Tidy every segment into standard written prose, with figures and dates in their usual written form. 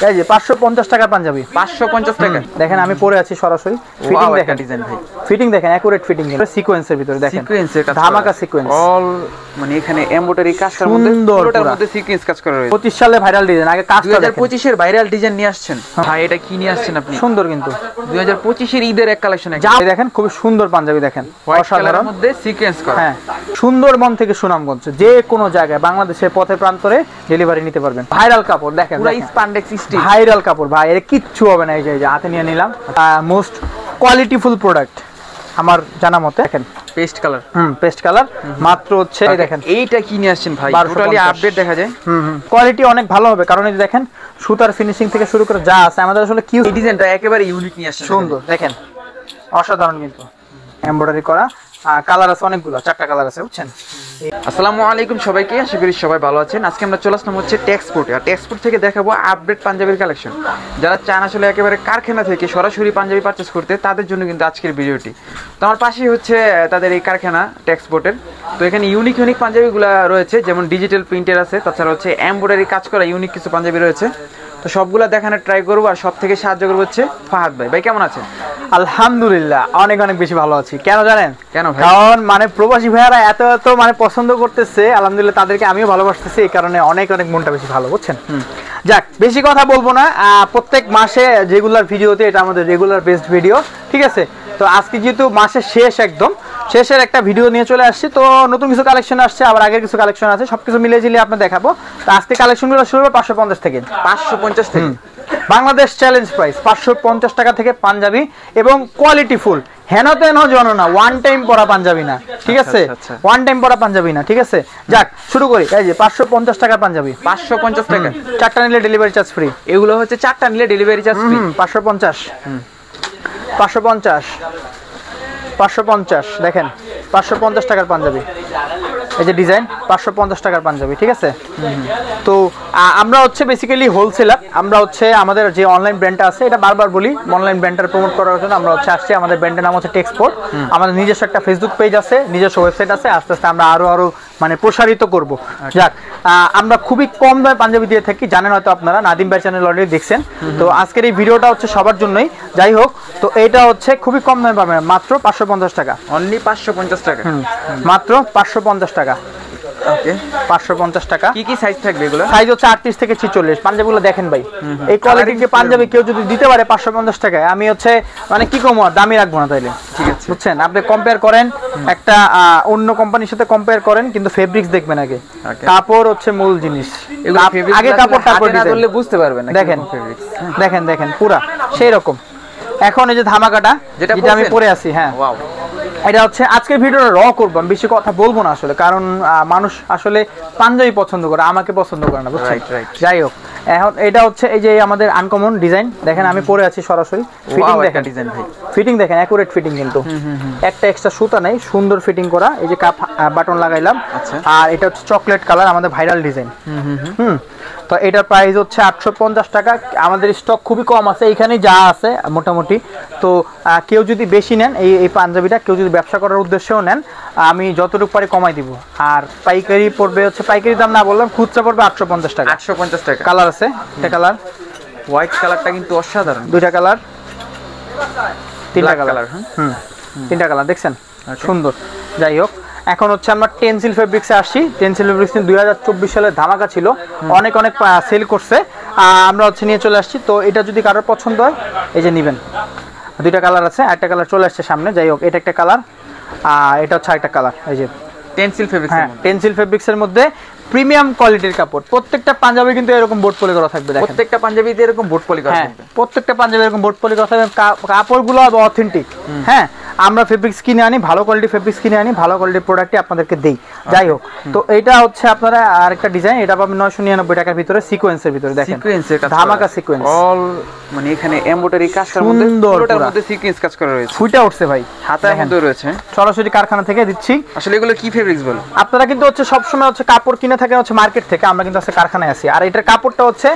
এই যে 550 টাকার পাঞ্জাবি 550 টাকা দেখেন আমি পরে আছি সরাসরি ফিটিং দেখেন ডিজাইন ভাই ফিটিং দেখেন একুরেট ফিটিং সিকোয়েন্সের ভিতরে দেখেন সিকোয়েন্সের কাজ ধামাকা সিকোয়েন্স অল মানে এখানে এমব্রয়ডারি কাজ করার মধ্যে পুরোটার মধ্যে সিকোয়েন্স কাজ করা রয়েছে 25 সালে ভাইরাল ডিজাইন আগে কাজটা 2025 এর ভাইরাল ডিজাইন নিয়ে আসছেন ভাই এটা কি নিয়ে আসছেন আপনি সুন্দর কিন্তু 2025 এর ঈদের এক কালেকশন দেখেন খুব সুন্দর পাঞ্জাবি দেখেন অসাধারণ মধ্যে সিকোয়েন্স করা হ্যাঁ সুন্দরবন থেকে সুনামগঞ্জ যে কোনো জায়গায় বাংলাদেশের পথে প্রান্তরে ডেলিভারি নিতে পারবেন ভাইরাল কাপড় দেখেন পুরো স্প্যান্ডেক্স স্টিচ ভাইরাল কাপড় ভাই এর কিচ্ছু হবে না এই যে হাতে নিয়ে নিলাম মোস্ট কোয়ালিটিফুল প্রোডাক্ট আমার জানা মতে দেখেন পেস্ট কালার পেস্ট কালার মাত্র হচ্ছে দেখেন এইটা কি নিয়ে আসছেন ভাই টোটালি আপডেট দেখা যায় কোয়ালিটি অনেক ভালো হবে কারণ এই যে দেখেন সুতার ফিনিশিং থেকে শুরু করে যা আছে আমাদের আসলে কি এই ডিজাইনটা একেবারে ইউনিক নিয়ে আসছেন সুন্দর দেখেন অসাধারণ কিন্তু এমব্রয়ডারি করা কালার আছে অনেকগুলো 4টা কালার আছে বুঝছেন আসসালামু আলাইকুম সবাইকে আশা করি সবাই ভালো আছেন আজকে আমরা চলে আসলাম হচ্ছে টেক্সপোর্টে আর টেক্সপোর্ট থেকে দেখাবো আপডেট পাঞ্জাবির কালেকশন যারা চান আসলে একেবারে কারখানা থেকে সরাসরি পাঞ্জাবি পারচেজ করতে তাদের জন্য কিন্তু আজকের ভিডিওটি তো আমার পাশেই হচ্ছে তাদের এই কারখানা টেক্সপোর্টের তো এখানে ইউনিক পাঞ্জাবিগুলো রয়েছে যেমন ডিজিটাল প্রিন্টের আছে তাছাড়া হচ্ছে এমব্রয়ডারি কাজ করা ইউনিক কিছু পাঞ্জাবি রয়েছে তো সবগুলা দেখানোর ট্রাই করবো আর সব থেকে সাহায্য করবো হচ্ছে ফাহাদ ভাই কেমন আছেন আলহামদুলিল্লাহ অনেক বেশি ভালো আছি কেন জানেন কেন ভাই কারণ মানে প্রবাসী ভাইয়ারা এত মানে পছন্দ করতেছে আলহামদুলিল্লাহ তাদেরকে আমিও ভালোবাসতেছি এই কারণে অনেক মনটা বেশি ভালো বুঝছেন যাক বেশি কথা বলবো না প্রত্যেক মাসে রেগুলার ভিডিওতে এটা আমাদের রেগুলার বেস্ট ভিডিও ঠিক আছে তো আজকে যেহেতু মাসের শেষ একদম শেষের একটা ভিডিও নিয়ে চলে আসছি তো নতুন কিছু কালেকশন আসছে আবার আগের কিছু কালেকশন আছে সবকিছু মিলিয়ে ঝিলিয়ে আপনাদের দেখাবো তো আজকে কালেকশনগুলো শুরু হবে 550 থেকে 550 থেকে বাংলাদেশ চ্যালেঞ্জ প্রাইস 550 টাকা থেকে পাঞ্জাবি এবং কোয়ালিটি ফুল হেন তেন জানো না ওয়ান টাইম পরা পাঞ্জাবি না ঠিক আছে ওয়ান টাইম পরা পাঞ্জাবি না ঠিক আছে যাক শুরু করি এই যে 550 টাকার পাঞ্জাবি 550 টাকা 4টা নিলে ডেলিভারি চার্জ ফ্রি এগুলো হচ্ছে 4টা নিলে ডেলিভারি চার্জ ফ্রি 550 দেখেন 550 টাকার পাঞ্জাবি এই যে ডিজাইন 550 টাকার পাঞ্জাবি ঠিক আছে তো আমরা হচ্ছে বেসিক্যালি হোলসেলার আমরা হচ্ছে আমাদের যে অনলাইন ব্র্যান্ডটা আছে এটা বারবার বলি অনলাইন ব্র্যান্ডটা প্রমোট করার জন্য আমরা হচ্ছে আসছি আমাদের ব্র্যান্ডের নাম হচ্ছে টেক্সপোর্ট আমাদের নিজস্ব একটা ফেসবুক পেজ আছে নিজস্ব ওয়েবসাইট আছে আস্তে আস্তে আমরা আরো মানে প্রসারিত করব যাক আমরা খুবই কম দামে পাঞ্জাবি দিয়ে থাকি জানেন হয়তো আপনারা নাদিম ভাই চ্যানেল অলরেডি দেখছেন তো আজকের এই ভিডিওটা হচ্ছে সবার জন্যই যাই হোক তো এটা হচ্ছে খুবই কম দামে পাবেন মাত্র 550 টাকা অনলি 550 টাকা মাত্র 550 টাকা ওকে 550 টাকা কি সাইজ থাকবে এগুলো সাইজ হচ্ছে 38 থেকে 46 পাঞ্জাবিগুলো দেখেন ভাই এই কোয়ালিটির পাঞ্জাবি কেউ যদি দিতে পারে 550 টাকায় আমি হচ্ছে মানে কি কম দামি রাখবো না তাইলে ঠিক আছে বুঝছেন আপনি কম্পেয়ার করেন একটা অন্য কোম্পানির সাথে কম্পেয়ার করেন কিন্তু ফেব্রিক্স দেখবেন আগে কাপড় হচ্ছে মূল জিনিস আগে কাপড়টা করে দিলে বুঝতে পারবেন দেখেন দেখেন পুরা সেই রকম এখন এই যে ধামাকাটা যেটা আমি পরে আছি হ্যাঁ ওয়াও এটা হচ্ছে আজকের ভিডিওটা র করব আমি বেশি কথা বলবো না আসলে কারণ মানুষ আসলে পাঞ্জাবি পছন্দ করে আমাকে পছন্দ করে না বুঝছেন যাই হোক এখন এটা হচ্ছে এই যে আমাদের আনকমন ডিজাইন দেখেন আমি পরে আছি সরাসরি ফিটিং দেখেন ডিজাইন ভাই ফিটিং দেখেন একুরেট ফিটিং কিন্তু একটা এক্সট্রা সুতা নাই সুন্দর ফিটিং করা এই যে কাপ বাটন লাগাইলাম আর এটা হচ্ছে চকলেট কালার আমাদের ভাইরাল ডিজাইন তো এটার প্রাইস হচ্ছে 850 টাকা আমাদের স্টক খুবই কম আছে এইখানে যা আছে মোটামুটি তো কেউ যদি বেশি নেন এই পাঞ্জাবিটা কেউ যদি ব্যবসা করার উদ্দেশ্যেও নেন আমি যতটুকু পারি কমাই দিব আর পাইকারি পড়বে হচ্ছে পাইকারি দাম না বললাম খুচরা পড়বে 850 টাকা 850 টাকা কালার আছে একটা কালার হোয়াইট কালারটা কিন্তু অসাধারণ দুইটা কালার তিনটা কালার তিনটা কালার দেখছেন সুন্দর যাই হোক এখন হচ্ছে আমরা টেনসিল ফেব্রিক্সে আসছি টেনসিল ফেব্রিক্স 2024 সালে ধামাকা ছিল অনেক সেল করছে আমরা হচ্ছে নিয়ে চলে আসছি তো এটা যদি কারোর পছন্দ হয় এই যে নেবেন দুইটা কালার আছে একটা কালার চলে আসছে সামনে যাই হোক এটা একটা কালার আর এটা হচ্ছে আরেকটা কালার এই যে টেনসিল ফেব্রিক্স টেনসিল ফেব্রিক্সের মধ্যে প্রিমিয়াম কোয়ালিটির কাপড় প্রত্যেকটা পাঞ্জাবি কিন্তু এরকম বোর্ড পলি করা থাকবে দেখেন প্রত্যেকটা পাঞ্জাবিতে এরকম বোর্ড পলি করা থাকবে প্রত্যেকটা পাঞ্জাবি এরকম বোর্ড পলি করা থাকবে কাপড়গুলো অথেন্টিক হ্যাঁ আমরা ফেব্রিক্স কিনে আনি ভালো কোয়ালিটির ফেব্রিক্স কিনে আনি ভালো কোয়ালিটির প্রোডাক্টই আপনাদেরকে দেই যাই হোক তো এটা হচ্ছে আপনারা আরেকটা ডিজাইন এটা পাবেন 999 টাকার ভিতরে সিকোয়েন্সের ভিতরে দেখেন সিকোয়েন্সের কাজ ধামাকা সিকোয়েন্স অল মানে এখানে এমব্রয়ডারি কাজ করার মধ্যে পুরোটার মধ্যে সিকোয়েন্স কাজ করা রয়েছে ফুটা উঠছে ভাই হাতার মধ্যে রয়েছে সরাসরি কারখানা থেকে দিচ্ছি আসলে এগুলো কি ফেব্রিক্স বল আপনারা কিন্তু হচ্ছে সব সময় হচ্ছে কাপড় কিনে থাকেন হচ্ছে মার্কেট থেকে আমরা কিন্তু আছে কারখানায় আছি আর এটার কাপড়টা হচ্ছে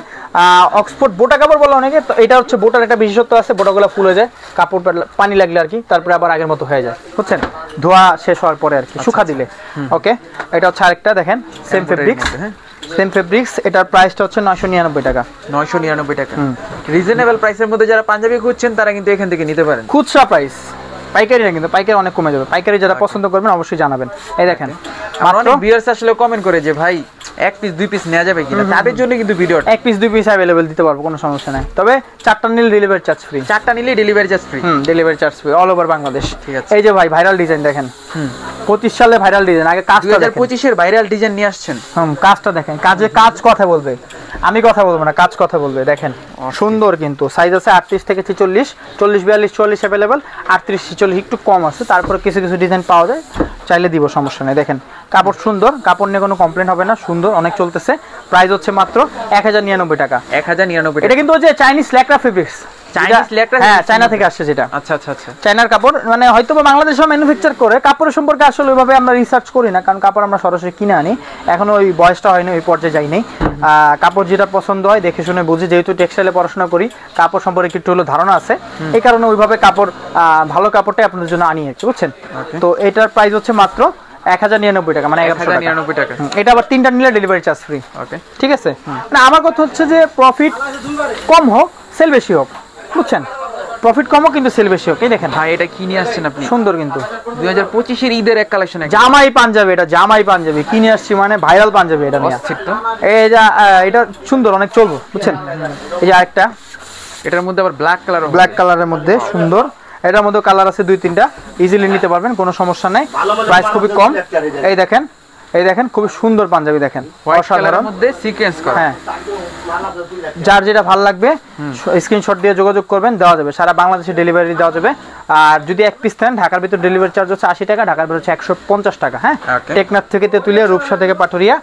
অক্সফোর্ড বোটা কাপড় বলে অনেকে তো এটা হচ্ছে বোটার একটা বিশেষত্ব আছে বোটাগুলো ফুলে যায় কাপড় পানি লাগলে আর কি তারপরে আবার আগের মতো হয়ে যায় বুঝছেন ধোয়া শেষ হওয়ার পরে আর কি শুকা দিলে ওকে এটা হচ্ছে আরেকটা দেখেন সেম ফেব্রিক্স সেম ফেব্রিক্স, এটার প্রাইসটা হচ্ছে 999 টাকা। 999 টাকা রিজনেবল প্রাইসের মধ্যে যারা পাঞ্জাবি খুঁজছেন তারা কিন্তু এখান থেকে নিতে পারেন। খুচরা প্রাইস, পাইকারি না, কিন্তু পাইকারি অনেক কমে যাবে। পাইকারি যারা পছন্দ করবেন অবশ্যই জানাবেন। এই দেখেন অনেক ভিউয়ার্স আসলে কমেন্ট করে যে ভাই এক পিস দুই পিস নেওয়া যাবে কিনা, তাদের জন্য কিন্তু ভিডিওটা এক পিস দুই পিস अवेलेबल দিতে পারবো, কোনো সমস্যা নাই। তবে 4টা নিলে ডেলিভারি চার্জ ফ্রি। 4টা নিলে delivery charge free. Delivery charge free all over Bangladesh. ঠিক আছে। এই যে ভাই ভাইরাল ডিজাইন দেখেন, 25 সালে ভাইরাল ডিজাইন। আগে কাজটা দেখেন, 2025 এর ভাইরাল ডিজাইন নিয়ে আসছেন। কাজটা দেখেন, কাজ কথা বলবে, আমি কথা বলবো না, কাজ কথা বলবে। দেখেন সুন্দর, কিন্তু সাইজ আছে 38 থেকে 46, 40 42 44 अवेलेबल, 38 46 একটু কম আছে। তারপরে কিছু কিছু ডিজাইন পাওয়া যায়, চাইলে দিব, সমস্যা নেই। দেখেন কাপড় সুন্দর, কাপড় নিয়ে কোনো কমপ্লেন হবে না, সুন্দর অনেক চলতেছে। প্রাইস হচ্ছে মাত্র 1099 টাকা। 1099 এটা কিন্তু ওই যে চাইনিজ ল্যাকড়া ফেব্রিক্স, হ্যাঁ চায়না থেকে আসছে যেটা। আচ্ছা আচ্ছা আচ্ছা, চায়নার কাপড়, মানে হয়তো বাংলাদেশেও ম্যানুফ্যাকচার করে। কাপড়ের সম্পর্কে আসলে ওইভাবে আমরা রিসার্চ করি না, কারণ কাপড় আমরা সরাসরি কিনে আনি, এখনো ওই বয়সটা হয়নি, ওই পর্যায়ে যাই নাই। কাপড় যেটা পছন্দ হয় দেখে শুনে বুঝি, যেহেতু টেক্সটাইলে পড়াশোনা করি, কাপড় সম্পর্কে একটু হলো ধারণা আছে, এই কারণে ওইভাবে কাপড় ভালো কাপড়টাই আপনাদের জন্য আনিয়েছি, বুঝছেন। তো এটার প্রাইস হচ্ছে মাত্র 1099 টাকা, মানে 1099 টাকা। এটা আবার 3টা নিলে ডেলিভারি চার্জ ফ্রি। ওকে, ঠিক আছে। মানে আমার কথা হচ্ছে যে প্রফিট কম হোক, সেল বেশি হোক, বুঝছেন। প্রফিট কমও কিন্তু সেল বেশি হোক। এই দেখেন ভাই এটা কি নিয়ে আসছেন আপনি? সুন্দর, কিন্তু 2025 এর ঈদের এক কালেকশন, জামাই পাঞ্জাবি। এটা জামাই পাঞ্জাবি কিনে আসছি, মানে ভাইরাল পাঞ্জাবি। এটা নিয়ে এই যে এটা সুন্দর, অনেক চলবো, বুঝছেন। এই যে আরেকটা, এটার মধ্যে আবার ব্ল্যাক কালারের মধ্যে সুন্দর। এটার মধ্যে কালার আছে 2-3টা, ইজিলি নিতে পারবেন, কোনো সমস্যা নাই। প্রাইস খুবই কম। এই দেখেন খুবই সুন্দর পাঞ্জাবি, দেখেন অসাধারণ, মধ্যে সিকোয়েন্স করা। হ্যাঁ, যার যেটা ভালো লাগবে স্ক্রিনশট দিয়ে যোগাযোগ করবেন, দেওয়া যাবে। সারা বাংলাদেশে ডেলিভারি দেওয়া যাবে। আর যদি এক পিস নেন, ঢাকার ভিতর ডেলিভারি চার্জ হচ্ছে 80 টাকা, ঢাকার ভিতর হচ্ছে 150 টাকা। হ্যাঁ, টেকনাফ থেকে তেতুলিয়া, রূপসা থেকে পাটুরিয়া,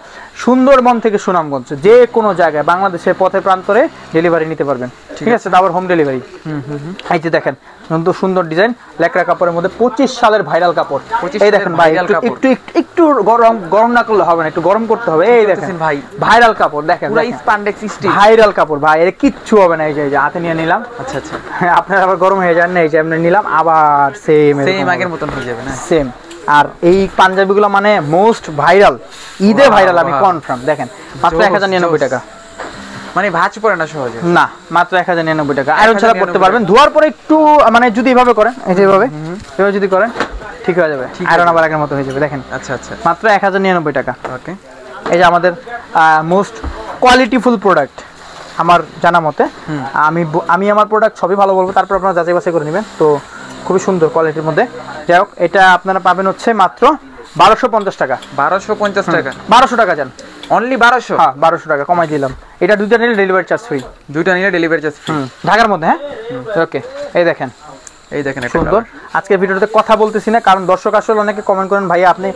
সুন্দরবন থেকে সুনামগঞ্জ, যে কোনো জায়গায় বাংলাদেশের পথে প্রান্তরে ডেলিভারি নিতে পারবেন। ঠিক আছে, তারপর হোম ডেলিভারি। এই যে দেখেন সুন্দর ডিজাইন, ল্যাকড়া কাপড়ের মধ্যে 25 সালের ভাইরাল কাপড়। এই দেখেন ভাই, একটু গরম না করলে হবে না, একটু গরম করতে হবে। এই দেখেন ভাই, ভাইরাল কাপড় দেখেন, পুরো স্প্যান্ডেক্স স্টিচ ভাইরাল কাপড় ভাই, এর কিচ্ছু হবে না। এই যে হাতে নিয়ে নিলাম। আচ্ছা আচ্ছা, আপনার আবার গরম হয়ে যান না, এই যে আমরা নিলাম, আবার সেম আগের মতন হয়ে যাবে না, সেম। আর এই পাঞ্জাবিগুলো মানে মোস্ট ভাইরাল, ঈদে ভাইরাল, আমি কনফার্ম। দেখেন মাত্র 1099 টাকা, মানে ভাঁজ পড়ে না সহজে, না মাত্র 1099 টাকা। আয়রন ছাড়া পড়তে পারবেন, ধোয়ার পরে একটু মানে যদি এভাবে করেন, এই যে এভাবে যদি করেন ঠিক হয়ে যাবে, আয়রন আবার আগের মতো হয়ে যাবে। দেখেন আচ্ছা আচ্ছা, মাত্র 1099 টাকা। ওকে, এই যে আমাদের মোস্ট কোয়ালিটিফুল প্রোডাক্ট আমার জানা মতে। আমি আমার প্রোডাক্ট সবই ভালো বলবো, তারপর আপনারা যাচাই বাছাই করে নেবেন। তো খুবই সুন্দর কোয়ালিটির মধ্যে। যাই হোক, এটা আপনারা পাবেন হচ্ছে মাত্র 1250 টাকা। 1250 টাকা, 1200 টাকা যান, অনলি 1200। হ্যাঁ 1200 টাকা কমাই দিলাম। এটা দুইটা নিলে ডেলিভারি চার্জ ফ্রি, দুইটা নিলে ডেলিভারি চার্জ ফ্রি, ঢাকার মধ্যে। হ্যাঁ, ওকে। এই দেখেন সুন্দর। আজকের ভিডিওতে কথা বলতেছি না, কারণ দর্শক আসলে অনেকে কমেন্ট করেন ভাই আপনি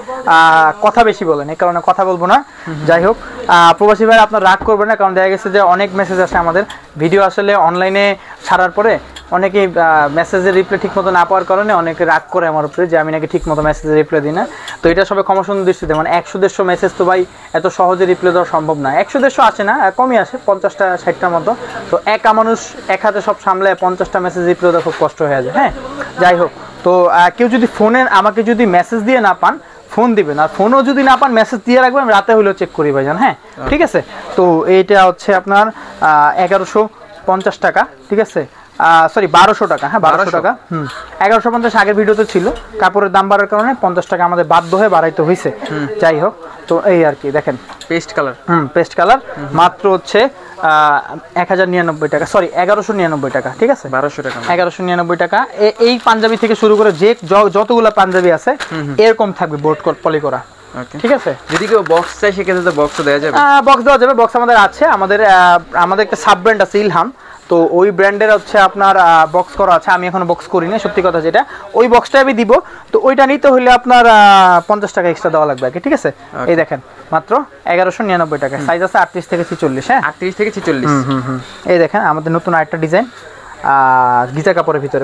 কথা বেশি বলেন, এই কারণে কথা বলবো না। যাই হোক, প্রবাসী ভাই আপনার রাগ করবেন না, কারণ দেখা গেছে যে অনেক মেসেজ আসে আমাদের ভিডিও আসলে অনলাইনে ছাড়ার পরে, অনেকে মেসেজের রিপ্লাই ঠিক মতো না পাওয়ার কারণে অনেকে রাগ করে আমার উপরে যে আমি নাকি ঠিক মতো মেসেজের রিপ্লাই দিই না। তো এটা সবাই ক্ষমাসুন্দর দৃষ্টিতে, মানে 100-150 মেসেজ তো ভাই এত সহজে রিপ্লাই দেওয়া সম্ভব না। 100-150 আসে না, কমই আসে, 50টা 60টার মতো। তো একা মানুষ এক হাতে সব সামলে 50টা মেসেজ রিপ্লাই দেওয়া খুব কষ্ট হয়ে যায়। হ্যাঁ, যাই হোক, তো কেউ যদি ফোনে আমাকে যদি মেসেজ দিয়ে না পান, ফোন দিবেন, আর ফোনও যদি না পান মেসেজ দিয়ে রাখবেন, রাতে হলেও চেক করি ভাইজান। হ্যাঁ, ঠিক আছে। তো এইটা হচ্ছে আপনার 1150 টাকা, ঠিক আছে, সরি 1200 টাকা। হ্যাঁ 1200 টাকা। 1150 আগের ভিডিওতে ছিল, কাপড়ের দাম বাড়ার কারণে 50 টাকা আমাদের বাধ্য হয়ে বাড়াইতে হয়েছে। যাই হোক, তো এই আর কি। দেখেন পেস্ট কালার, পেস্ট কালার, মাত্র হচ্ছে 1099 টাকা, সরি 1199 টাকা। ঠিক আছে, 1200 টাকা, 1199 টাকা। এই পাঞ্জাবি থেকে শুরু করে যে যতগুলো পাঞ্জাবি আছে এরকম থাকবে, বোর্ড পলি করা। ঠিক আছে, যদি কেউ বক্স চাই সেক্ষেত্রে তো বক্সও দেওয়া যাবে। বক্স দেওয়া যাবে, বক্স আমাদের আছে। আমাদের একটা সাব ব্র্যান্ড আছে ইলহাম, তো ওই ব্র্যান্ডের হচ্ছে আপনার বক্স করা আছে। আমি এখনো বক্স করি না, সত্যি কথা যেটা, ওই বক্সটা আমি দিব। তো ওইটা নিতে হলে আপনার 50 টাকা এক্সট্রা দেওয়া লাগবে আর কি। ঠিক আছে, এই দেখেন মাত্র 1199 টাকা, সাইজ আছে 38 থেকে 46। হ্যাঁ, 38 থেকে 46। এই দেখেন আমাদের নতুন আরেকটা ডিজাইন, গিজা কাপড়ের ভিতরে,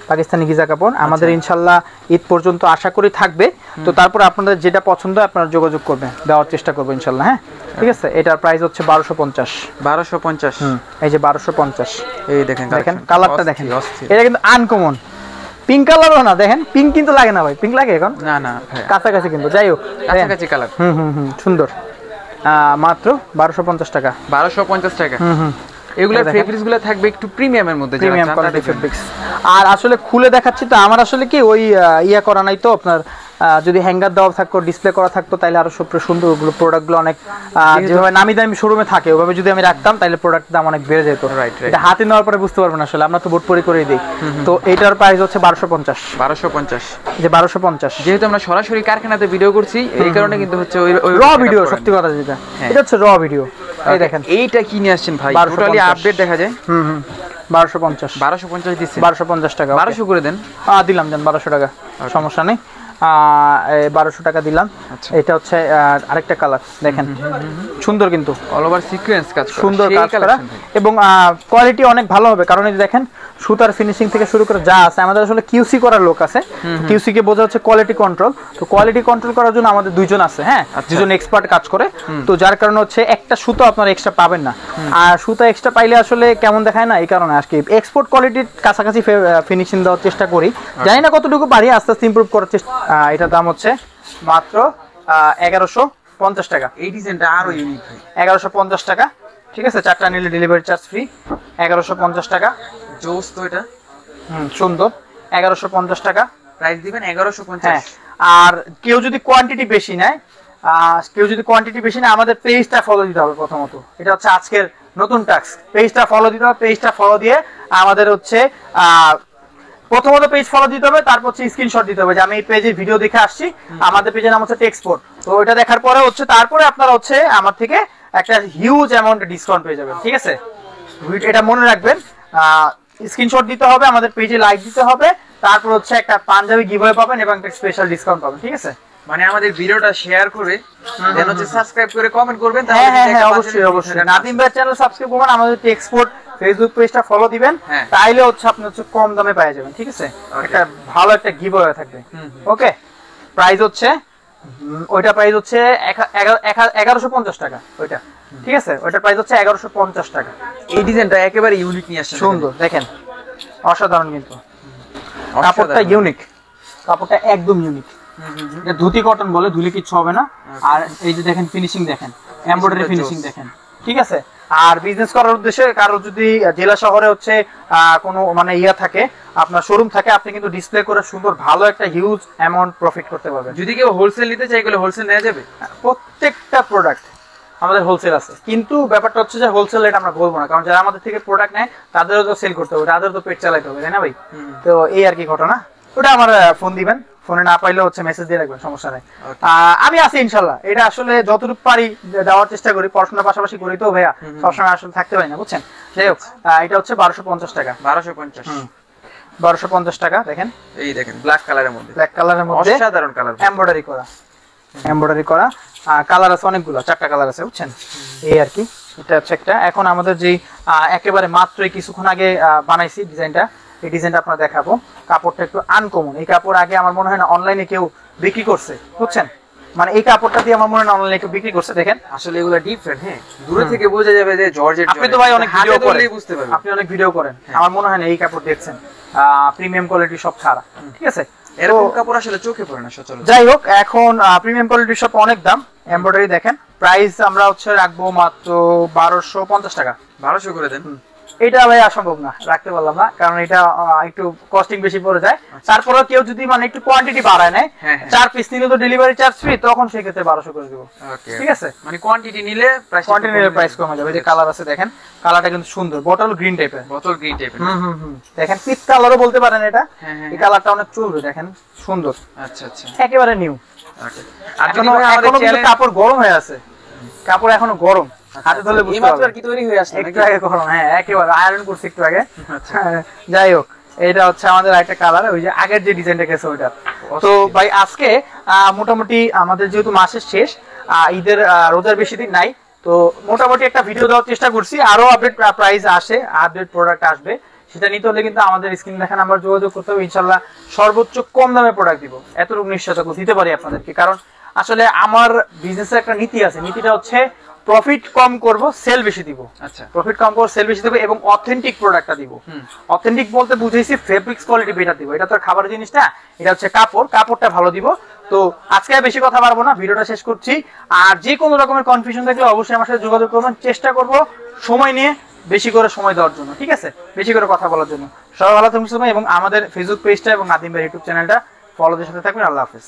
পাকিস্তানি গিজা কাপড়। আমাদের ইনশাল্লাহ ঈদ পর্যন্ত আশা করি থাকবে। তো তারপর আপনাদের যেটা পছন্দ আপনারা যোগাযোগ করবেন, দেওয়ার চেষ্টা করবো ইনশাল্লাহ। হ্যাঁ, ঠিক আছে। এটার প্রাইস হচ্ছে 1250। 1250, এই যে 1250। এই দেখেন কালারটা দেখেন, এটা কিন্তু আনকমন, পিঙ্ক কালারও না। দেখেন পিঙ্ক কিন্তু লাগে না ভাই, পিঙ্ক লাগে এখন? না না, কাছাকাছি কিন্তু। যাই হোক, কাছাকাছি কালার। সুন্দর। মাত্র 1250 টাকা। 1250 টাকা। এগুলা ফেব্রিক্স গুলো থাকবে একটু প্রিমিয়ামের মধ্যে, প্রিমিয়াম কোয়ালিটি ফেব্রিক্স। আর আসলে খুলে দেখাচ্ছি তো, আমার আসলে কি ওই ইয়া করা নাই তো আপনার, যদি হ্যাঙ্গার দেওয়া থাকতো, ডিসপ্লে করা থাকতো, তাহলে আরো সুন্দর ওগুলো প্রোডাক্টগুলো অনেক যেভাবে নামি দামি শোরুমে থাকে ওভাবে যদি আমি রাখতাম তাহলে প্রোডাক্টের দাম অনেক বেড়ে যেত। এটা হাতে নেওয়ার পরে বুঝতে পারবেন আসলে, আমরা তো বোর্ড পরি করে দিই। তো এটার প্রাইস হচ্ছে 1250। 1250 যে 1250, যেহেতু আমরা সরাসরি কারখানাতে ভিডিও করছি এই কারণে কিন্তু হচ্ছে ওই র ভিডিও, সত্যি কথা যেটা, এটা হচ্ছে র ভিডিও। এই দেখেন এইটা কি নিয়ে আসছেন ভাই, টোটালি আপডেট দেখা যায়। 1250 1250 দিচ্ছেন। 1250 টাকা, 1200 করে দেন। দিলাম, দেন 1200 টাকা, সমস্যা নেই। 1200 টাকা দিলাম। এটা হচ্ছে আরেকটা কালার দেখেন, সুন্দর কিন্তু অল ওভার সিকোয়েন্স কাজ করা, সুন্দর কাজ করা, এবং কোয়ালিটি অনেক ভালো হবে। কারণ এই দেখেন সুতার ফিনিশিং থেকে শুরু করে যা আছে, আমাদের আসলে কিউসি করার লোক আছে। কিউসি কে বোঝা হচ্ছে কোয়ালিটি কন্ট্রোল। তো কোয়ালিটি কন্ট্রোল করার জন্য আমাদের দুইজন আছে, হ্যাঁ, দুজন এক্সপার্ট কাজ করে। তো যার কারণে হচ্ছে একটা সুতো আপনারা এক্সট্রা পাবেন না। আর সুতো এক্সট্রা পাইলে আসলে কেমন দেখায় না, এই কারণে আজকে এক্সপোর্ট কোয়ালিটির কাছাকাছি ফিনিশিং দেওয়ার চেষ্টা করি। জানি না কতটুকু পারি, আস্তে আস্তে ইমপ্রুভ করার চেষ্টা। এটার দাম হচ্ছে মাত্র 1150 টাকা। এই ডিজাইনটা আরো ইউনিক, 1150 টাকা, ঠিক আছে। 4টা নিলে ডেলিভারি চার্জ ফ্রি। 1150 টাকা, জোস তো এটা, সুন্দর। 1150 টাকা প্রাইস দিবেন 1150। হ্যাঁ, আর কেউ যদি কোয়ান্টিটি বেশি নেয়, আমাদের পেজটা ফলো দিতে হবে প্রথমত। এটা হচ্ছে আজকের নতুন টাস্ক, পেজটা ফলো দিতে হবে। পেজটা ফলো দিয়ে আমাদের হচ্ছে প্রথমত পেজ ফলো দিতে হবে, তারপর হচ্ছে স্ক্রিনশট দিতে হবে যে আমি এই পেজে ভিডিও দেখে আসছি, আমাদের পেজের নাম হচ্ছে টেক্সপোর্ট। তো ওইটা দেখার পরে হচ্ছে তারপরে আপনারা হচ্ছে আমার থেকে একটা হিউজ অ্যামাউন্ট ডিসকাউন্ট পেয়ে যাবেন, ঠিক আছে। এটা মনে রাখবেন, স্ক্রিনশট দিতে হবে, আমাদের পেজে লাইক দিতে হবে, তারপর হচ্ছে একটা পাঞ্জাবি গিভঅ্যাওয়ে পাবেন এবং একটা স্পেশাল ডিসকাউন্ট পাবেন, ঠিক আছে। মানে আমাদের ভিডিওটা শেয়ার করে দেন হচ্ছে সাবস্ক্রাইব করে কমেন্ট করবেন। হ্যাঁ, অবশ্যই অবশ্যই নাদিম ভাই চ্যানেল সাবস্ক্রাইব করবেন, আমাদের টেক্সপোর্ট ফেসবুক পেজটা ফলো দিবেন, তাইলে হচ্ছে আপনি হচ্ছে কম দামে পেয়ে যাবেন, ঠিক আছে। একটা ভালো একটা গিভঅ্যাওয়ে থাকবে। ওকে, প্রাইস হচ্ছে ওইটা প্রাইস হচ্ছে 1150 টাকা ওইটা, ঠিক আছে। ওইটার প্রাইস হচ্ছে 1150 টাকা। এই ডিজাইনটা একেবারে ইউনিক নিয়ে আসছে, সুন্দর দেখেন, অসাধারণ কিন্তু কাপড়টা ইউনিক, কাপড়টা একদম ইউনিক। এটা ধুতি কটন বলে, ধুলে কিছু হবে না। আর এই যে দেখেন ফিনিশিং দেখেন, এমব্রয়ডারি ফিনিশিং দেখেন, ঠিক আছে। আর বিজনেস করার উদ্দেশ্যে কারো যদি জেলা শহরে হচ্ছে কোনো মানে ইয়া থাকে, আপনার শোরুম থাকে, আপনি কিন্তু ডিসপ্লে করে সুন্দর ভালো একটা হিউজ অ্যামাউন্ট প্রফিট করতে পারবেন। যদি কেউ হোলসেল নিতে চায় তাহলে হোলসেল নেওয়া যাবে। প্রত্যেকটা প্রোডাক্ট আমাদের হোলসেল আছে, কিন্তু ব্যাপারটা হচ্ছে যে হোলসেল রেট আমরা বলবো না, কারণ যারা আমাদের থেকে প্রোডাক্ট নেয় তাদেরও তো সেল করতে হবে, তাদেরও তো পেট চালাইতে হবে, তাই না ভাই? তো এই আর কি ঘটনা। ওটা আমার ফোন দিবেন, ফোনে না পাইলে হচ্ছে মেসেজ দিয়ে রাখবেন, সমস্যা নাই। আমি আছি ইনশাল্লাহ। এটা আসলে যতটুকু পারি দেওয়ার চেষ্টা করি, পড়াশোনার পাশাপাশি করি তো ভাইয়া, সবসময় আসলে থাকতে পারি না, বুঝছেন। যাই হোক, এটা হচ্ছে 1250 টাকা। 1250 টাকা দেখেন, এই দেখেন ব্ল্যাক কালারের মধ্যে, ব্ল্যাক কালারের মধ্যে অসাধারণ কালার, এমব্রয়ডারি করা, এমব্রয়ডারি করা। কালার আছে অনেকগুলো, 4টা কালার আছে, বুঝছেন। এই আর কি, এটা হচ্ছে একটা। এখন আমাদের যেই একেবারে মাত্রই কিছুক্ষণ আগে বানাইছি ডিজাইনটা, এই ডিজাইনটা আপনারা দেখাবো। কাপড়টা একটু আনকমন, এই কাপড় আগে আমার মনে হয় না অনলাইনে কেউ বিক্রি করছে, বুঝছেন। মানে এই কাপড়টা দিয়ে আমার মনে হয় না অনলাইনে কেউ বিক্রি করছে। দেখেন আসলে এগুলো ডিফারেন্ট, হ্যাঁ, দূরে থেকে বোঝা যাবে যে জর্জেট। আপনি তো ভাই অনেক ভিডিও করেন, বুঝতে পারবেন, আপনি অনেক ভিডিও করেন, আমার মনে হয় না এই কাপড় দেখছেন প্রিমিয়াম কোয়ালিটি সব ছাড়া, ঠিক আছে। এরকম কাপড় আসলে চোখে পড়ে না সচরাচর। যাই হোক, এখন প্রিমিয়াম কোয়ালিটির সব অনেক দাম। এমব্রয়ডারি দেখেন, প্রাইস আমরা হচ্ছে রাখবো মাত্র 1250 টাকা। 1200 করে দেন। এটা ভাই অসম্ভব না, রাখতে পারলাম না, কারণ এটা একটু কস্টিং বেশি পড়ে যায়। তারপরে কেউ যদি মানে একটু কোয়ান্টিটি বাড়ায় নেয়, 4 পিস নিলে তো ডেলিভারি চার্জ ফ্রি, তখন সেই ক্ষেত্রে 1200 করে দেব, ঠিক আছে। মানে কোয়ান্টিটি নিলে প্রাইস কমে যাবে। যে কালার আছে দেখেন, কালারটা কিন্তু সুন্দর, বটল গ্রিন টাইপের, দেখেন পিচ কালারও বলতে পারেন এটা। এই কালারটা অনেক চলবে, দেখেন সুন্দর, আচ্ছা আচ্ছা, একেবারে নিউ। এখনো কিন্তু কাপড় গরম হয়ে আছে, কাপড় এখনো গরম, হাতে ধরলে বুঝতে পারবেন। কি তৈরি হয়ে আসছে একটু আগে গরম, হ্যাঁ একেবারে আয়রন করছি একটু আগে। যাই হোক, এটা হচ্ছে আমাদের একটা কালার, ওই যে আগের যে ডিজাইনটা গেছে ওইটা। তো ভাই আজকে মোটামুটি আমাদের যেহেতু মাসের শেষ, ঈদের রোজার বেশি দিন নাই, তো মোটামুটি একটা ভিডিও দেওয়ার চেষ্টা করছি। আরো আপডেট প্রাইস আসে, আপডেট প্রোডাক্ট আসবে, সেটা নিতে হলে কিন্তু আমাদের স্ক্রিন দেখেন নাম্বার যোগাযোগ করতে হবে। ইনশাল্লাহ সর্বোচ্চ কম দামে প্রোডাক্ট দিব, এতটুকু নিশ্চয়তা দিতে পারি আপনাদেরকে। কারণ আসলে আমার বিজনেসের একটা নীতি আছে, নীতিটা হচ্ছে প্রফিট কম করব, সেল বেশি দিব। আচ্ছা, প্রফিট কম করব, সেল বেশি দিব এবং অথেন্টিক প্রোডাক্টটা দিব। অথেন্টিক বলতে বুঝাইছি ফেব্রিক্স কোয়ালিটি বেটার দিব। এটা তো খাবার জিনিস না, এটা হচ্ছে কাপড়, কাপড়টা ভালো দিব। তো আজকে বেশি কথা পারবো না, ভিডিওটা শেষ করছি। আর যে কোনো রকমের কনফিউশন থাকলে অবশ্যই আমার সাথে যোগাযোগ করবেন। চেষ্টা করব সময় নিয়ে বেশি করে সময় দেওয়ার জন্য, ঠিক আছে, বেশি করে কথা বলার জন্য। সবাই ভালো থাকুন এবং আমাদের ফেসবুক পেজটা এবং নাদিম ভাই ইউটিউব চ্যানেলটা ফলো দিয়ে সাথে থাকবেন। আল্লাহ হাফেজ।